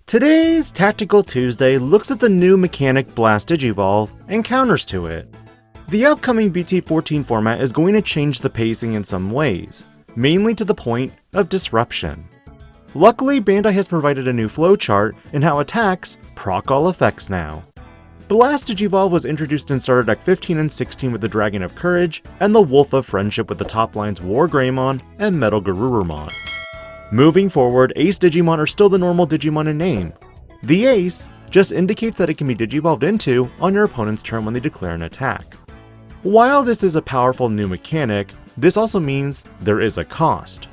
Today's Tactical Tuesday looks at the new mechanic Blast Digivolve and counters to it. The upcoming BT14 format is going to change the pacing in some ways, mainly to the point of disruption. Luckily, Bandai has provided a new flowchart in how attacks proc all effects now. Blast Digivolve was introduced in Starter Deck 15 and 16 with the Dragon of Courage and the Wolf of Friendship with the top lines War Greymon and Metal Garurumon. Moving forward, Ace Digimon are still the normal Digimon in name. The Ace just indicates that it can be digivolved into on your opponent's turn when they declare an attack. While this is a powerful new mechanic, this also means there is a cost.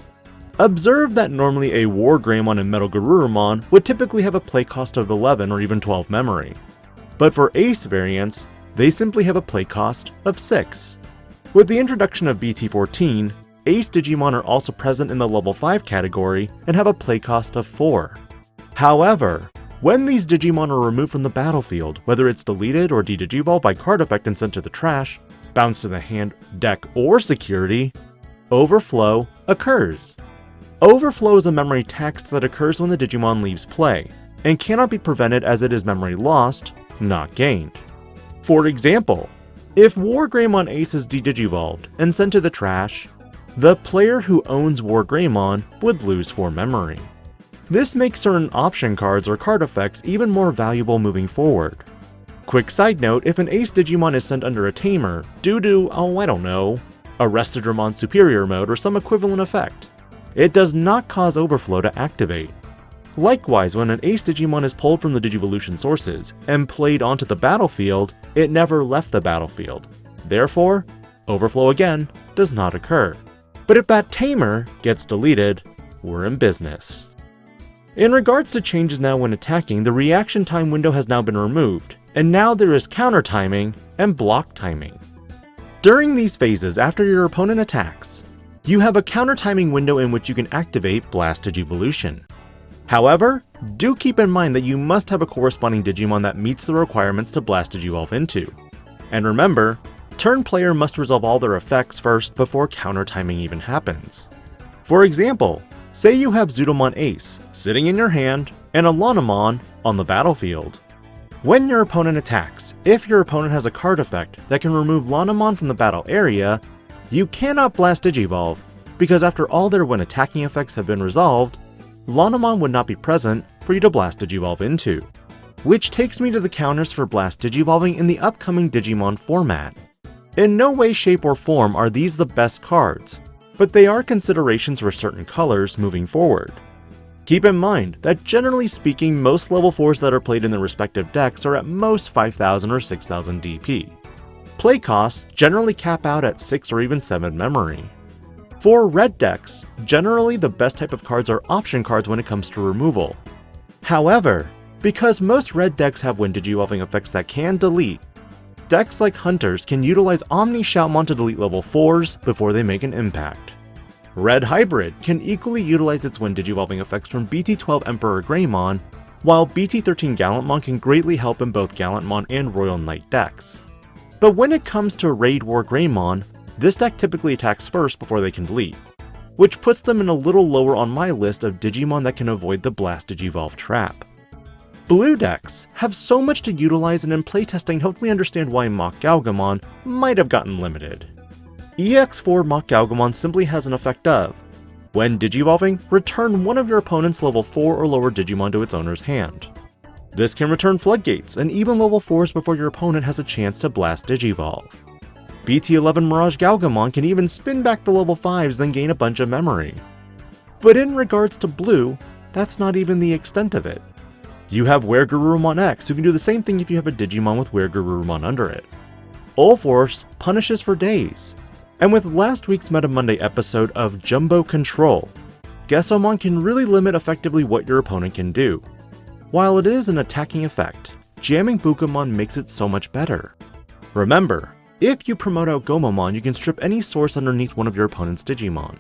Observe that normally a War Greymon and Metal Garurumon would typically have a play cost of 11 or even 12 memory. But for Ace variants, they simply have a play cost of 6. With the introduction of BT14, Ace Digimon are also present in the level 5 category and have a play cost of 4. However, when these Digimon are removed from the battlefield, whether it's deleted or de-digivolved by card effect and sent to the trash, bounced to the hand, deck, or security, overflow occurs. Overflow is a memory tax that occurs when the Digimon leaves play, and cannot be prevented as it is memory lost, not gained. For example, if War Greymon Ace is de-digivolved and sent to the trash, the player who owns War Greymon would lose 4 memory. This makes certain option cards or card effects even more valuable moving forward. Quick side note, if an Ace Digimon is sent under a tamer due to, Arrested Dramon Superior mode or some equivalent effect, it does not cause overflow to activate. Likewise, when an Ace Digimon is pulled from the Digivolution sources and played onto the battlefield, it never left the battlefield. Therefore, overflow again does not occur. But if that tamer gets deleted, we're in business. In regards to changes now when attacking, the reaction time window has now been removed, and now there is counter timing and block timing. During these phases after your opponent attacks, you have a counter timing window in which you can activate Blast Digivolution. However, do keep in mind that you must have a corresponding Digimon that meets the requirements to Blast Digivolve into. And remember, turn player must resolve all their effects first before counter timing even happens. For example, say you have Zudomon Ace sitting in your hand and a Lonamon on the battlefield. When your opponent attacks, if your opponent has a card effect that can remove Lonamon from the battle area, you cannot Blast Digivolve, because after all their when attacking effects have been resolved, Lonamon would not be present for you to Blast Digivolve into. Which takes me to the counters for Blast Digivolving in the upcoming Digimon format. In no way, shape, or form are these the best cards, but they are considerations for certain colors moving forward. Keep in mind that generally speaking, most level 4s that are played in their respective decks are at most 5000 or 6000 DP. Play costs generally cap out at 6 or even 7 memory. For red decks, generally the best type of cards are option cards when it comes to removal. However, because most red decks have when digivolving effects that can delete, decks like Hunters can utilize Omni Shoutmon to delete level 4s before they make an impact. Red Hybrid can equally utilize its when digivolving effects from BT12 Emperor Greymon, while BT13 Gallantmon can greatly help in both Gallantmon and Royal Knight decks. But when it comes to Raid War Greymon, this deck typically attacks first before they can delete, which puts them in a little lower on my list of Digimon that can avoid the Blast Digivolve trap. Blue decks have so much to utilize, and in playtesting helped me understand why Mach Galgamon might have gotten limited. EX4 Mach Galgamon simply has an effect of, when digivolving, return one of your opponent's level 4 or lower Digimon to its owner's hand. This can return Floodgates and even level 4s before your opponent has a chance to Blast Digivolve. BT11 Mirage Galgamon can even spin back the level 5s then gain a bunch of memory. But in regards to blue, that's not even the extent of it. You have WereGarurumon X, who can do the same thing if you have a Digimon with WereGarurumon under it. Ulforce punishes for days. And with last week's Meta Monday episode of Jumbo Control, Gesomon can really limit effectively what your opponent can do. While it is an attacking effect, jamming Bukamon makes it so much better. Remember, if you promote out Gomamon, you can strip any source underneath one of your opponent's Digimon.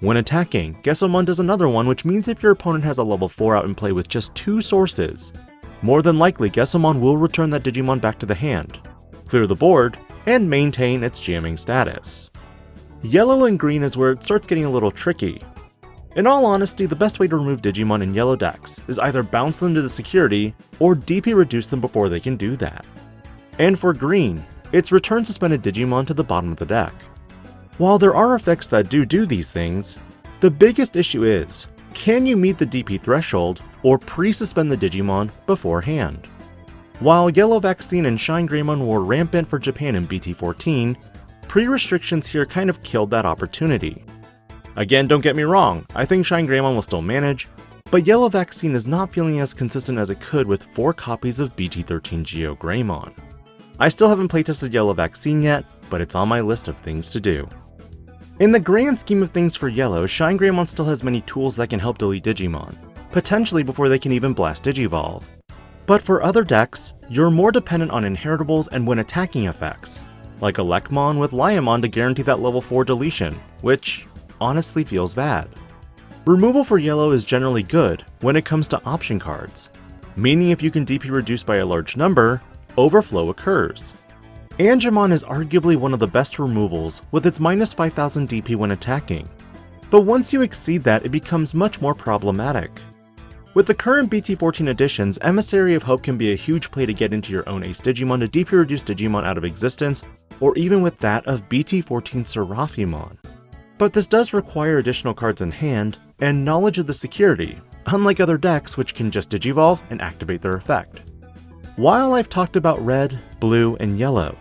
When attacking, Gesomon does another one, which means if your opponent has a level 4 out in play with just 2 sources, more than likely Gesomon will return that Digimon back to the hand, clear the board, and maintain its jamming status. Yellow and green is where it starts getting a little tricky. In all honesty, the best way to remove Digimon in yellow decks is either bounce them to the security, or DP reduce them before they can do that. And for green, it's return suspended Digimon to the bottom of the deck. While there are effects that do these things, the biggest issue is, can you meet the DP threshold or pre-suspend the Digimon beforehand? While Yellow Vaccine and Shine Greymon were rampant for Japan in BT14, pre-restrictions here kind of killed that opportunity. Again, don't get me wrong, I think Shine Greymon will still manage, but Yellow Vaccine is not feeling as consistent as it could with 4 copies of BT13 Geo Greymon. I still haven't playtested Yellow Vaccine yet, but it's on my list of things to do. In the grand scheme of things for Yellow, Shine Greymon still has many tools that can help delete Digimon, potentially before they can even Blast Digivolve. But for other decks, you're more dependent on inheritables and when attacking effects, like Elecmon with Liamon to guarantee that level 4 deletion, which honestly feels bad. Removal for Yellow is generally good when it comes to option cards, meaning if you can DP reduce by a large number, overflow occurs. Angemon is arguably one of the best removals with its minus 5000 DP when attacking, but once you exceed that it becomes much more problematic. With the current BT14 additions, Emissary of Hope can be a huge play to get into your own Ace Digimon to DP reduce Digimon out of existence, or even with that of BT14 Seraphimon. But this does require additional cards in hand, and knowledge of the security, unlike other decks which can just Digivolve and activate their effect. While I've talked about red, blue, and yellow,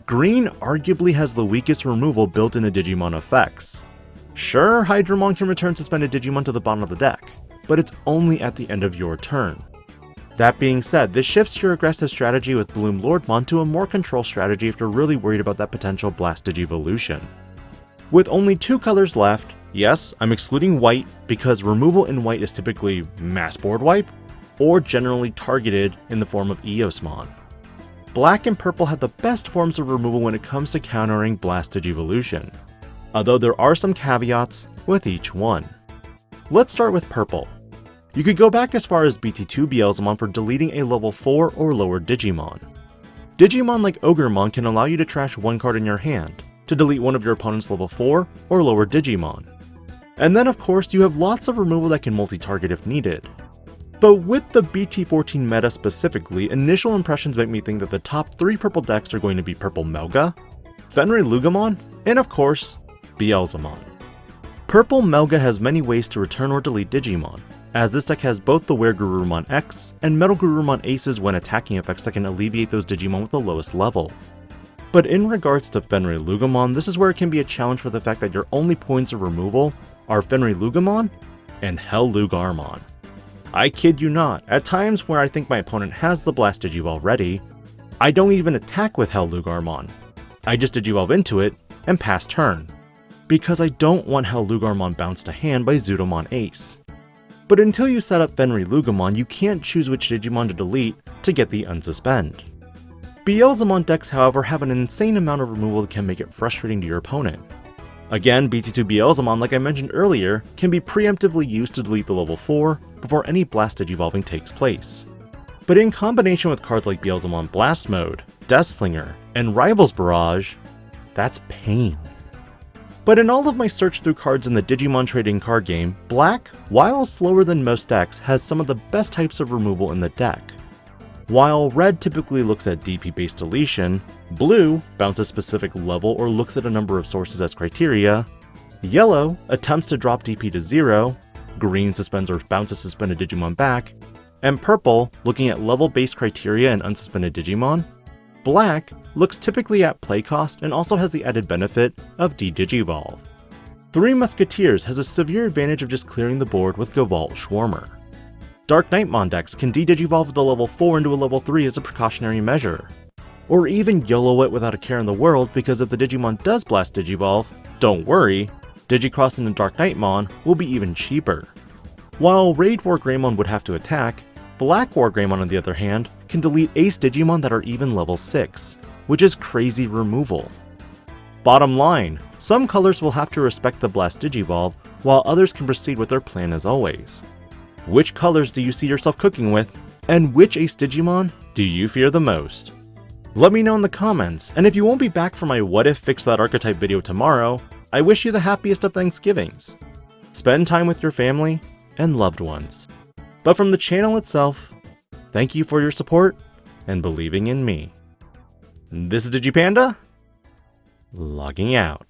green arguably has the weakest removal built into Digimon effects. Sure, Hydramon can return suspended Digimon to the bottom of the deck, but it's only at the end of your turn. That being said, this shifts your aggressive strategy with Bloom Lordmon to a more control strategy if you're really worried about that potential Blast Digivolution. With only 2 colors left, yes, I'm excluding white because removal in white is typically mass board wipe, or generally targeted in the form of Eosmon. Black and purple have the best forms of removal when it comes to countering Blast Digivolution, although there are some caveats with each one. Let's start with purple. You could go back as far as BT2 Beelzemon for deleting a level 4 or lower Digimon. Digimon like Ogremon can allow you to trash 1 card in your hand, to delete one of your opponent's level 4 or lower Digimon. And then of course you have lots of removal that can multi-target if needed. But with the BT14 meta specifically, initial impressions make me think that the top 3 purple decks are going to be Purple Melga, Fenrir Lugamon, and of course, Beelzemon. Purple Melga has many ways to return or delete Digimon, as this deck has both the Were-Garurumon X and Metal Garurumon Aces when attacking effects that can alleviate those Digimon with the lowest level. But in regards to Fenrir Lugamon, this is where it can be a challenge for the fact that your only points of removal are Fenrir Lugamon and Hell Lugarmon. I kid you not, at times where I think my opponent has the Blast Digivolve ready, I don't even attack with Hell Lugarmon. I just Digivolve into it and pass turn, because I don't want Hell Lugarmon bounced to hand by Zudomon Ace. But until you set up Fenrir Lugamon, you can't choose which Digimon to delete to get the unsuspend. Beelzemon decks, however, have an insane amount of removal that can make it frustrating to your opponent. Again, BT2 Beelzemon, like I mentioned earlier, can be preemptively used to delete the level 4 before any Blast Digivolving takes place. But in combination with cards like Beelzemon Blast Mode, Deathslinger, and Rivals Barrage, that's pain. But in all of my search through cards in the Digimon trading card game, Black, while slower than most decks, has some of the best types of removal in the deck. While Red typically looks at DP-based deletion, Blue bounces specific level or looks at a number of sources as criteria, Yellow attempts to drop DP to 0, Green suspends or bounces suspended Digimon back, and Purple looking at level-based criteria and unsuspended Digimon. Black looks typically at play cost and also has the added benefit of Digivolve. Three Musketeers has a severe advantage of just clearing the board with Gavalt Schwarmer. Dark Knightmon decks can Digivolve the level 4 into a level 3 as a precautionary measure. Or even YOLO it without a care in the world, because if the Digimon does Blast Digivolve, don't worry, Digicross into Dark Knightmon will be even cheaper. While Raid War Greymon would have to attack, Black War Greymon on the other hand can delete Ace Digimon that are even level 6, which is crazy removal. Bottom line, some colors will have to respect the Blast Digivolve, while others can proceed with their plan as always. Which colors do you see yourself cooking with, and which Ace Digimon do you fear the most? Let me know in the comments, and if you won't be back for my What If Fix That Archetype video tomorrow, I wish you the happiest of Thanksgivings. spend time with your family and loved ones. But from the channel itself, thank you for your support and believing in me. This is DigiPanda, logging out.